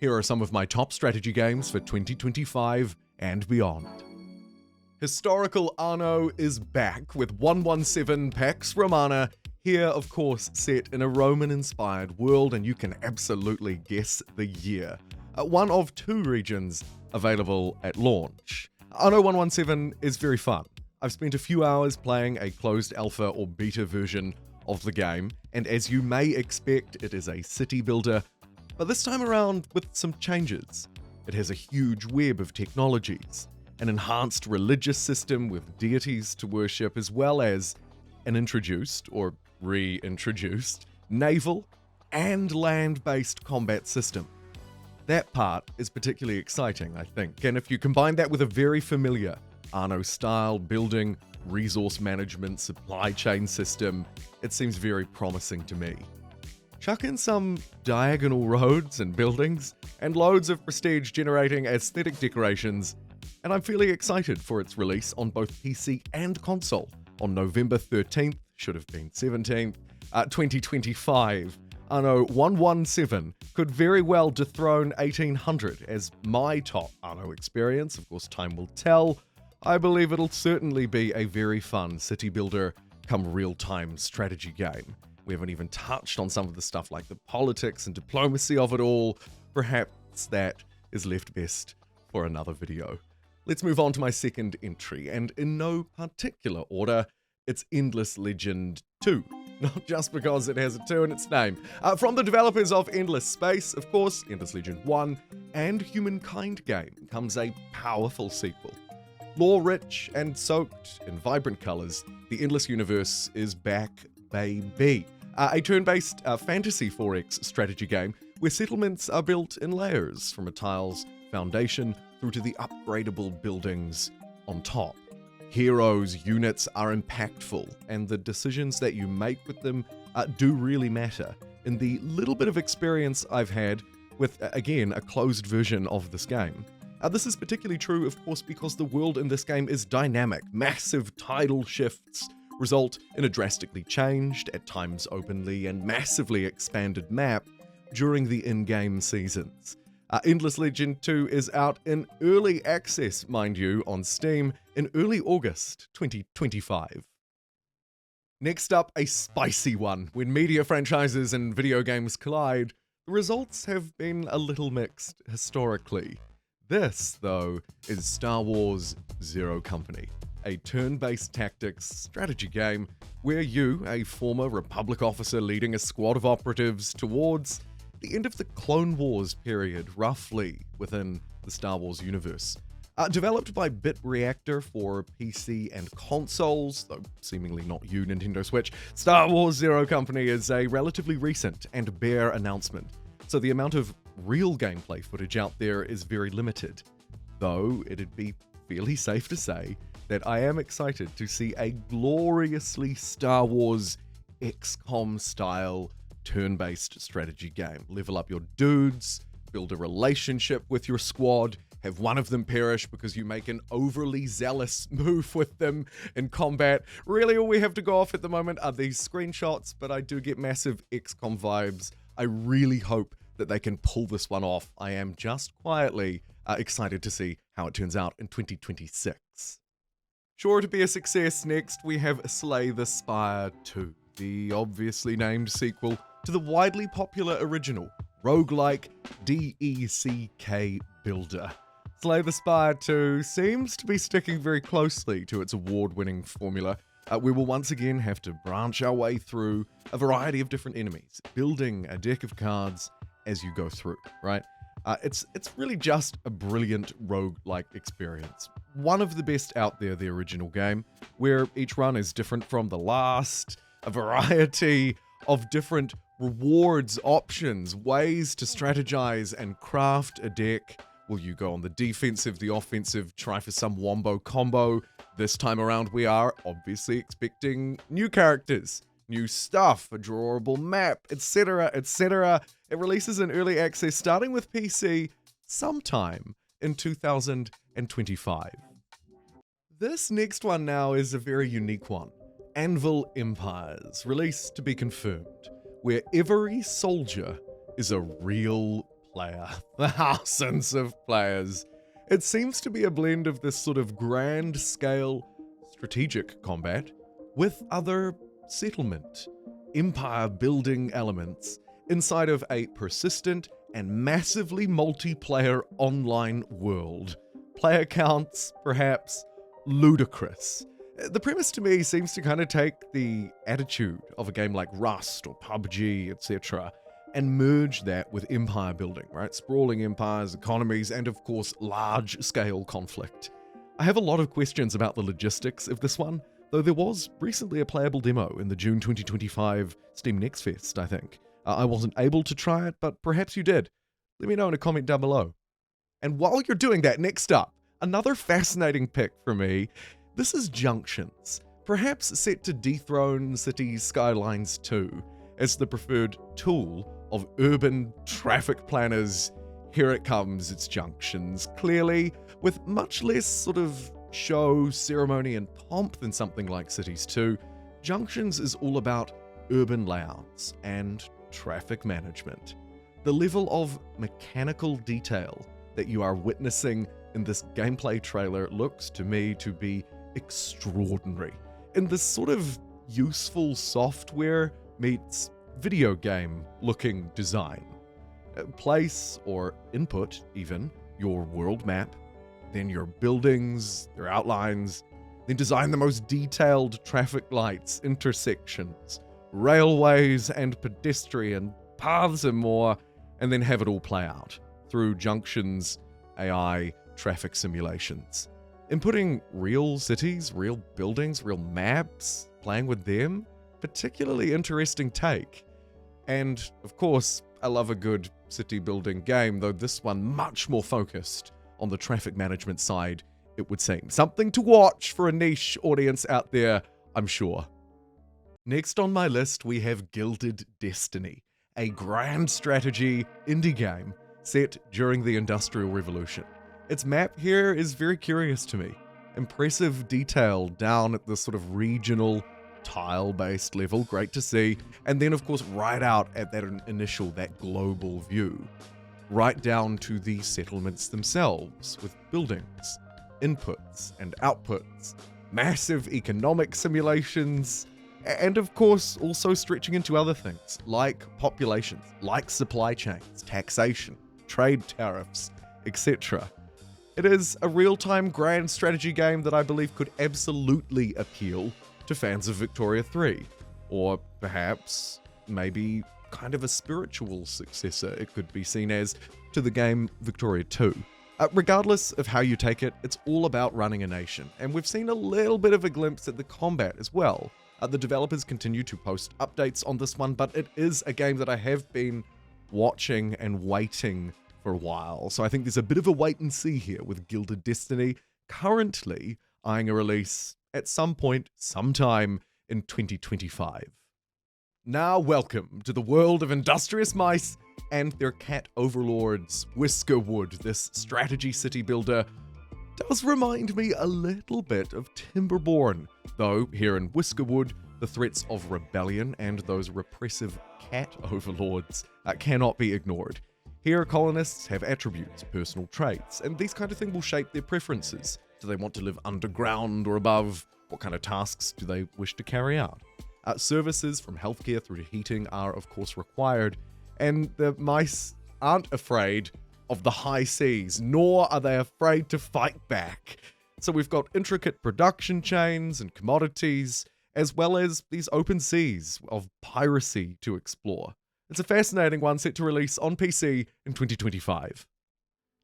Here are some of my top strategy games for 2025 and beyond. Historical Anno is back with 117 Pax Romana, here of course set in a Roman-inspired world, and you can absolutely guess the year. One of two regions available at launch. Anno 117 is very fun. I've spent a few hours playing a closed alpha or beta version of the game, and as you may expect, it is a city builder, but this time around with some changes. It has a huge web of technologies, an enhanced religious system with deities to worship, as well as an introduced, or reintroduced, naval and land-based combat system. That part is particularly exciting, I think, and if you combine that with a very familiar Anno-style building, resource management, supply chain system, it seems very promising to me. Chuck in some diagonal roads and buildings, and loads of prestige-generating aesthetic decorations, and I'm fairly excited for its release on both PC and console on November 13th, should have been 17th, 2025. Anno 117 could very well dethrone 1800 as my top Anno experience. Of course, time will tell. I believe it'll certainly be a very fun city builder come real-time strategy game. We haven't even touched on some of the stuff like the politics and diplomacy of it all. Perhaps that is left best for another video. Let's move on to my second entry, and in no particular order, it's Endless Legend 2. Not just because it has a 2 in its name. From the developers of Endless Space, of course, Endless Legend 1 and Humankind game comes a powerful sequel. Lore-rich and soaked in vibrant colors, the Endless Universe is back, baby. A turn-based fantasy 4X strategy game where settlements are built in layers from a tile's foundation through to the upgradable buildings on top. Heroes' units are impactful, and the decisions that you make with them do really matter. In the little bit of experience I've had with, again, a closed version of this game, this is particularly true, of course, because the world in this game is dynamic. Massive tidal shifts result in a drastically changed, at times openly and massively expanded map during the in-game seasons. Endless Legend 2 is out in early access, mind you, on Steam in early August 2025. Next up, a spicy one. When media franchises and video games collide, the results have been a little mixed historically. This, though, is Star Wars Zero Company, a turn-based tactics strategy game where you, a former Republic officer leading a squad of operatives towards the end of the Clone Wars period, roughly within the Star Wars universe. Developed by Bit Reactor for PC and consoles, though seemingly not you, Nintendo Switch, Star Wars Zero Company is a relatively recent and bare announcement, so the amount of real gameplay footage out there is very limited. Though it'd be fairly safe to say that I am excited to see a gloriously Star Wars XCOM style turn-based strategy game. Level up your dudes, build a relationship with your squad, have one of them perish because you make an overly zealous move with them in combat. Really, all we have to go off at the moment are these screenshots, but I do get massive XCOM vibes. I really hope that they can pull this one off. I am just quietly excited to see how it turns out in 2026. Sure to be a success, next we have Slay the Spire 2, the obviously named sequel to the widely popular original roguelike DECK builder. Slay the Spire 2 seems to be sticking very closely to its award-winning formula. We will once again have to branch our way through a variety of different enemies, building a deck of cards as you go through, right? It's really just a brilliant roguelike experience. One of the best out there, the original game, where each run is different from the last, a variety of different rewards, options, ways to strategize and craft a deck. Will you go on the defensive, the offensive, try for some wombo combo? This time around we are obviously expecting new characters, new stuff, a drawable map, etc., etc. It releases in early access starting with PC sometime in 2025. This next one now is a very unique one. Anvil Empires, released to be confirmed, where every soldier is a real player. Thousands of players. It seems to be a blend of this sort of grand-scale strategic combat with other settlement, empire-building elements inside of a persistent and massively multiplayer online world. Player counts, perhaps, ludicrous. The premise to me seems to kind of take the attitude of a game like Rust or PUBG, etc., and merge that with empire building, right? Sprawling empires, economies, and of course, large-scale conflict. I have a lot of questions about the logistics of this one, though there was recently a playable demo in the June 2025 Steam Next Fest, I think. I wasn't able to try it, but perhaps you did. Let me know in a comment down below. And while you're doing that, next up, another fascinating pick for me. This is Junxtions, perhaps set to dethrone Cities Skylines 2 as the preferred tool of urban traffic planners. Here it comes, it's Junxtions, clearly with much less sort of show, ceremony, and pomp than something like Cities 2. Junxtions is all about urban layouts and traffic management. The level of mechanical detail that you are witnessing in this gameplay trailer looks to me to be extraordinary. In this sort of useful software meets video game looking design. Place or input even your world map, then your buildings, their outlines, then design the most detailed traffic lights, intersections, railways and pedestrian paths and more, and then have it all play out through Junxtions AI traffic simulations. Inputting real cities, real buildings, real maps, playing with them, particularly interesting take. And of course, I love a good city building game, though this one much more focused on the traffic management side, it would seem. Something to watch for a niche audience out there, I'm sure. Next on my list, we have Gilded Destiny, a grand strategy indie game set during the Industrial Revolution. Its map here is very curious to me. Impressive detail down at the sort of regional tile-based level, great to see. And then of course right out at that initial, that global view. Right down to the settlements themselves with buildings, inputs and outputs, massive economic simulations, and of course also stretching into other things like populations, like supply chains, taxation, trade tariffs, etc. It is a real-time grand strategy game that I believe could absolutely appeal to fans of Victoria 3, or perhaps maybe kind of a spiritual successor it could be seen as to the game Victoria 2. Regardless of how you take it, it's all about running a nation, and we've seen a little bit of a glimpse at the combat as well. The developers continue to post updates on this one, but it is a game that I have been watching and waiting for a while, so I think there's a bit of a wait and see here with Gilded Destiny, currently eyeing a release at some point, sometime in 2025. Now welcome to the world of industrious mice and their cat overlords. Whiskerwood, this strategy city builder, does remind me a little bit of Timberborn, though here in Whiskerwood, the threats of rebellion and those repressive cat overlords cannot be ignored. Here, colonists have attributes, personal traits, and these kind of things will shape their preferences. Do they want to live underground or above? What kind of tasks do they wish to carry out? Services from healthcare through to heating are of course required, and the mice aren't afraid of the high seas, nor are they afraid to fight back. So we've got intricate production chains and commodities, as well as these open seas of piracy to explore. It's a fascinating one set to release on PC in 2025.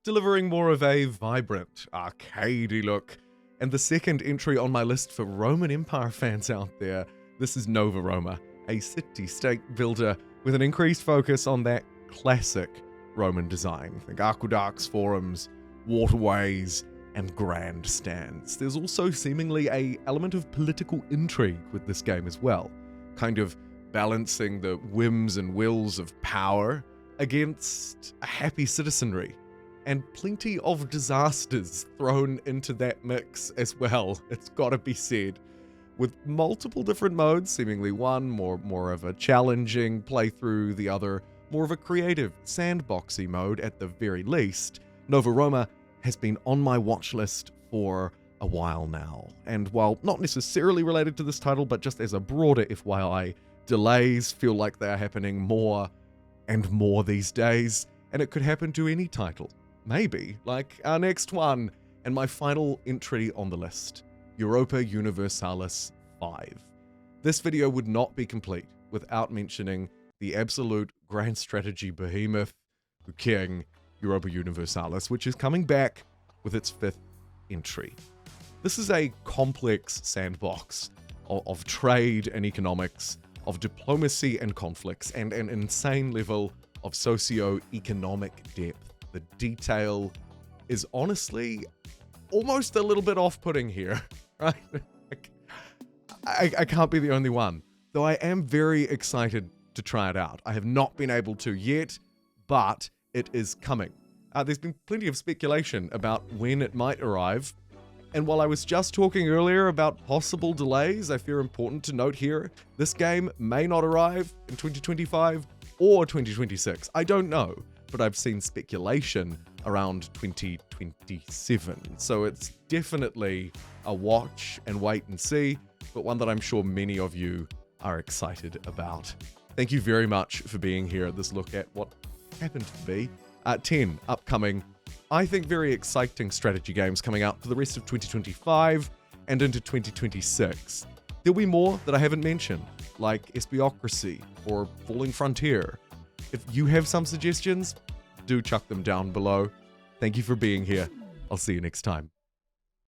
Delivering more of a vibrant, arcadey look, and the second entry on my list for Roman Empire fans out there, this is Nova Roma, a city-state builder with an increased focus on that classic Roman design. Think aqueducts, forums, waterways, and grandstands. There's also seemingly an element of political intrigue with this game as well, kind of balancing the whims and wills of power against a happy citizenry, and plenty of disasters thrown into that mix as well, it's gotta be said. With multiple different modes, seemingly one more of a challenging playthrough, the other more of a creative, sandboxy mode at the very least, Nova Roma has been on my watch list for a while now. And while not necessarily related to this title, but just as a broader FYI, delays feel like they are happening more and more these days, and it could happen to any title. Maybe, like our next one, and my final entry on the list, Europa Universalis V. This video would not be complete without mentioning the absolute grand strategy behemoth, the king, Europa Universalis, which is coming back with its 5th entry. This is a complex sandbox of trade and economics, of diplomacy and conflicts, and an insane level of socio-economic depth. The detail is honestly almost a little bit off-putting here, right? I can't be the only one, though I am very excited to try it out. I have not been able to yet, but it is coming. There's been plenty of speculation about when it might arrive, and while I was just talking earlier about possible delays, I feel important to note here, this game may not arrive in 2025 or 2026. I don't know, but I've seen speculation around 2027. So it's definitely a watch and wait and see, but one that I'm sure many of you are excited about. Thank you very much for being here at this look at what happened to be 10 upcoming, I think, very exciting strategy games coming out for the rest of 2025 and into 2026. There'll be more that I haven't mentioned, like Espiocracy or Falling Frontier. If you have some suggestions, do chuck them down below. Thank you for being here. I'll see you next time.